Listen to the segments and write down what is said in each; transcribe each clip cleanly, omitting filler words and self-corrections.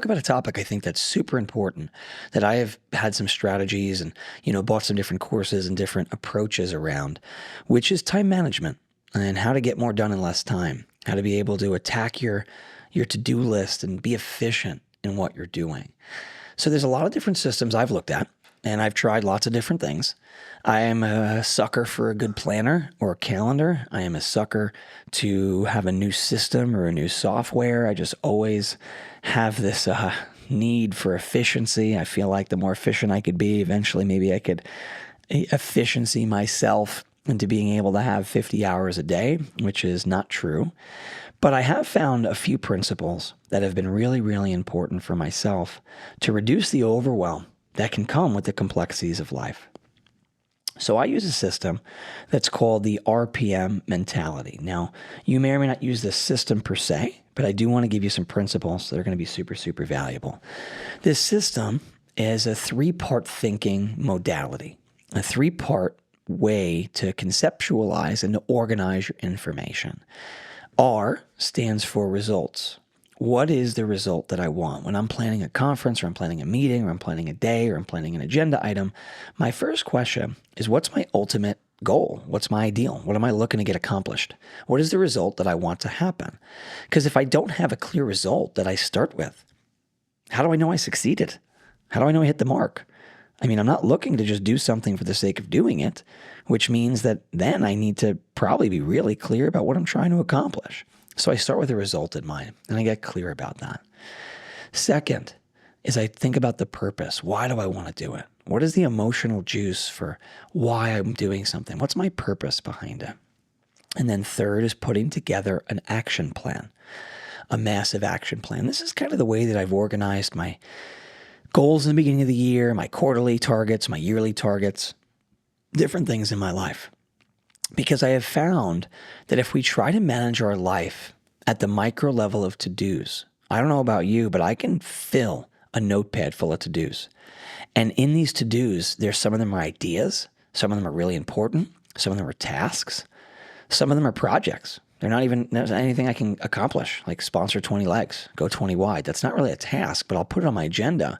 talk about a topic I think that's super important that I have had some strategies and, bought some different courses and different approaches around, which is time management and how to get more done in less time, how to be able to attack your to-do list and be efficient in what you're doing. So there's a lot of different systems I've looked at, and I've tried lots of different things. I am a sucker for a good planner or a calendar. I am a sucker to have a new system or a new software. I just always have this need for efficiency. I feel like the more efficient I could be, eventually maybe I could efficiency myself into being able to have 50 hours a day, which is not true. But I have found a few principles that have been really, really important for myself to reduce the overwhelm that can come with the complexities of life. So I use a system that's called the RPM mentality. Now, you may or may not use this system per se, but I do want to give you some principles that are going to be super, super valuable. This system is a three-part thinking modality, a three-part way to conceptualize and to organize your information. R stands for results. What is the result that I want? When I'm planning a conference or I'm planning a meeting or I'm planning a day or I'm planning an agenda item, my first question is, what's my ultimate goal? What's my ideal? What am I looking to get accomplished? What is the result that I want to happen? Because if I don't have a clear result that I start with, how do I know I succeeded? How do I know I hit the mark? I mean, I'm not looking to just do something for the sake of doing it, which means that then I need to probably be really clear about what I'm trying to accomplish. So I start with a result in mind, and I get clear about that. Second is I think about the purpose. Why do I want to do it? What is the emotional juice for why I'm doing something? What's my purpose behind it? And then third is putting together an action plan, a massive action plan. This is kind of the way that I've organized my goals in the beginning of the year, my quarterly targets, my yearly targets, different things in my life. Because I have found that if we try to manage our life at the micro level of to-dos, I don't know about you, but I can fill a notepad full of to-dos. And in these to-dos, some of them are ideas, some of them are really important, some of them are tasks, some of them are projects. They're not even there's anything I can accomplish, like sponsor 20 legs, go 20 wide. That's not really a task, but I'll put it on my agenda,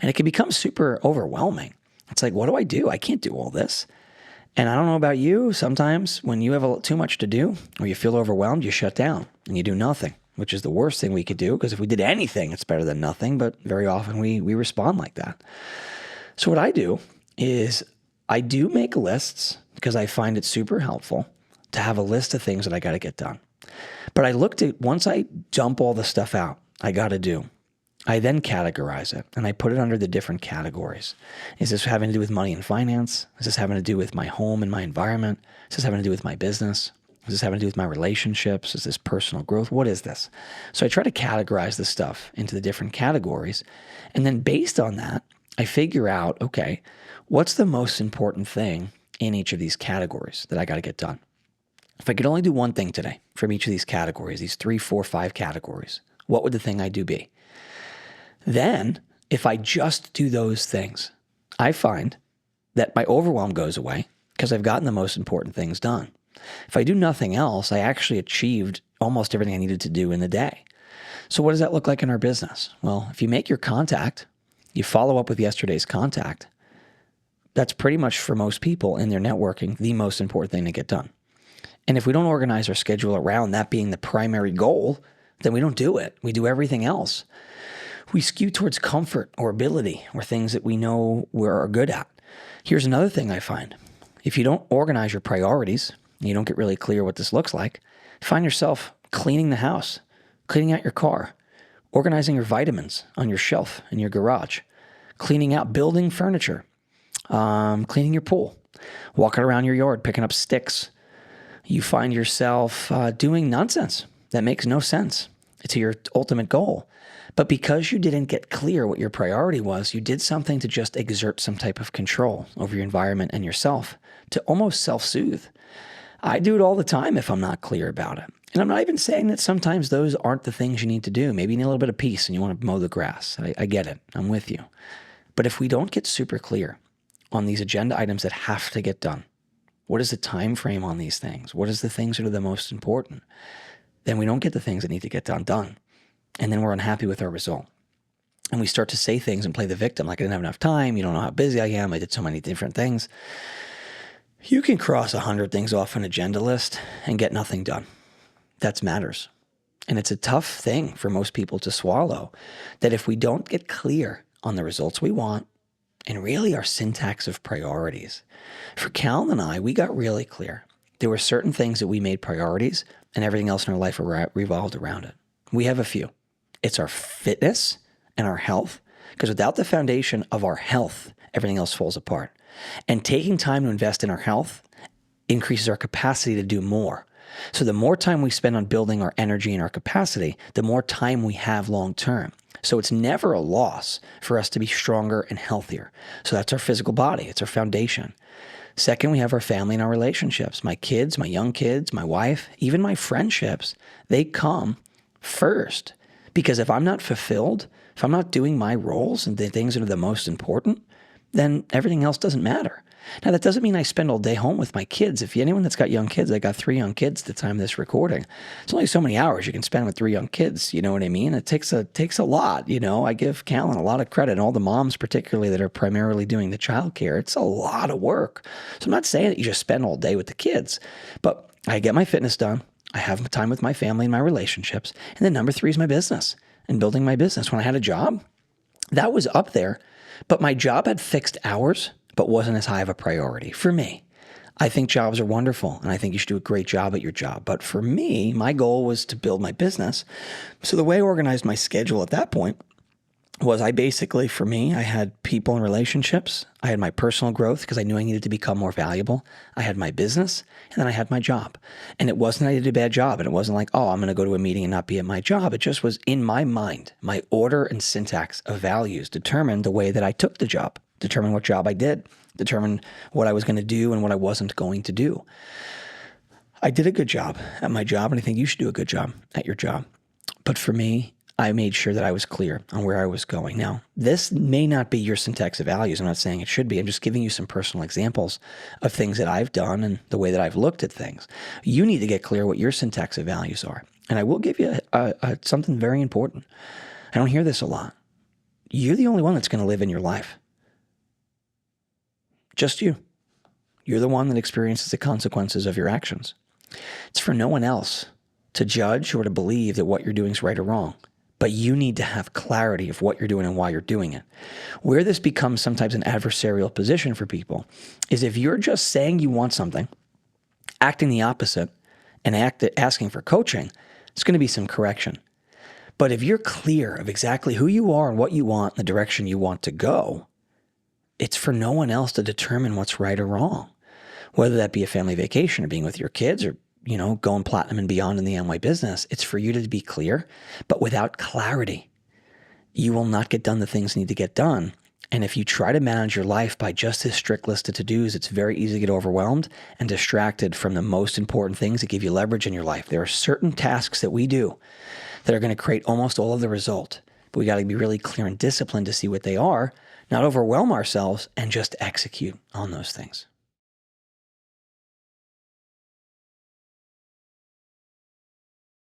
and it can become super overwhelming. It's like, what do I do? I can't do all this. And I don't know about you, sometimes when you have too much to do or you feel overwhelmed, you shut down and you do nothing, which is the worst thing we could do, because if we did anything, it's better than nothing. But very often we respond like that. So what I do is I do make lists, because I find it super helpful to have a list of things that I got to get done. But I looked at, once I dump all the stuff out I got to do, I then categorize it, and I put it under the different categories. Is this having to do with money and finance? Is this having to do with my home and my environment? Is this having to do with my business? Is this having to do with my relationships? Is this personal growth? What is this? So I try to categorize this stuff into the different categories. And then based on that, I figure out, okay, what's the most important thing in each of these categories that I got to get done? If I could only do one thing today from each of these categories, these 3, 4, 5 categories, what would the thing I do be? Then, if I just do those things, I find that my overwhelm goes away because I've gotten the most important things done. If I do nothing else, I actually achieved almost everything I needed to do in the day. So what does that look like in our business? Well, if you make your contact, you follow up with yesterday's contact, that's pretty much for most people in their networking the most important thing to get done. And if we don't organize our schedule around that being the primary goal, then we don't do it. We do everything else. We skew towards comfort or ability or things that we know we're good at. Here's another thing I find. If you don't organize your priorities, and you don't get really clear what this looks like, find yourself cleaning the house, cleaning out your car, organizing your vitamins on your shelf in your garage, cleaning out building furniture, cleaning your pool, walking around your yard, picking up sticks. You find yourself doing nonsense that makes no sense to your ultimate goal. But because you didn't get clear what your priority was, you did something to just exert some type of control over your environment and yourself, to almost self-soothe. I do it all the time if I'm not clear about it. And I'm not even saying that sometimes those aren't the things you need to do. Maybe you need a little bit of peace and you want to mow the grass. I get it. I'm with you. But if we don't get super clear on these agenda items that have to get done, what is the time frame on these things? What is the things that are the most important? Then we don't get the things that need to get done. And then we're unhappy with our result. and we start to say things and play the victim, like I didn't have enough time, you don't know how busy I am, I did so many different things. You can cross 100 things off an agenda list and get nothing done. That matters. And it's a tough thing for most people to swallow, that if we don't get clear on the results we want and really our syntax of priorities. For Cal and I, we got really clear. There were certain things that we made priorities and everything else in our life revolved around it. We have a few. It's our fitness and our health, because without the foundation of our health, everything else falls apart. And taking time to invest in our health increases our capacity to do more. So the more time we spend on building our energy and our capacity, the more time we have long term. So it's never a loss for us to be stronger and healthier. So that's our physical body. It's our foundation. Second, we have our family and our relationships. My kids, my young kids, my wife, even my friendships, they come first. Because if I'm not fulfilled, if I'm not doing my roles and the things that are the most important, then everything else doesn't matter. Now, that doesn't mean I spend all day home with my kids. If anyone that's got young kids, I got 3 young kids at the time of this recording. It's only so many hours you can spend with 3 young kids. You know what I mean? It takes a lot. You know, I give Callan a lot of credit, and all the moms particularly that are primarily doing the childcare. It's a lot of work. So I'm not saying that you just spend all day with the kids, but I get my fitness done. I have time with my family and my relationships. And then number 3 is my business and building my business. When I had a job, that was up there, but my job had fixed hours, but wasn't as high of a priority for me. I think jobs are wonderful, and I think you should do a great job at your job. But for me, my goal was to build my business. So the way I organized my schedule at that point was I had people and relationships. I had my personal growth because I knew I needed to become more valuable. I had my business, and then I had my job. And it wasn't I did a bad job, and it wasn't like, oh, I'm going to go to a meeting and not be at my job. It just was in my mind. My order and syntax of values determined the way that I took the job, determined what job I did, determined what I was going to do and what I wasn't going to do. I did a good job at my job, and I think you should do a good job at your job. But for me, I made sure that I was clear on where I was going. Now, this may not be your syntax of values. I'm not saying it should be. I'm just giving you some personal examples of things that I've done and the way that I've looked at things. You need to get clear what your syntax of values are. And I will give you something very important. I don't hear this a lot. You're the only one that's going to live in your life. Just you. You're the one that experiences the consequences of your actions. It's for no one else to judge or to believe that what you're doing is right or wrong. But you need to have clarity of what you're doing and why you're doing it. Where this becomes sometimes an adversarial position for people is if you're just saying you want something, acting the opposite, and asking for coaching, it's going to be some correction. But if you're clear of exactly who you are and what you want and the direction you want to go, it's for no one else to determine what's right or wrong. Whether that be a family vacation or being with your kids or going platinum and beyond in the Amway business, it's for you to be clear. But without clarity, you will not get done the things that need to get done. And if you try to manage your life by just this strict list of to-dos, it's very easy to get overwhelmed and distracted from the most important things that give you leverage in your life. There are certain tasks that we do that are going to create almost all of the result. But we got to be really clear and disciplined to see what they are, not overwhelm ourselves, and just execute on those things.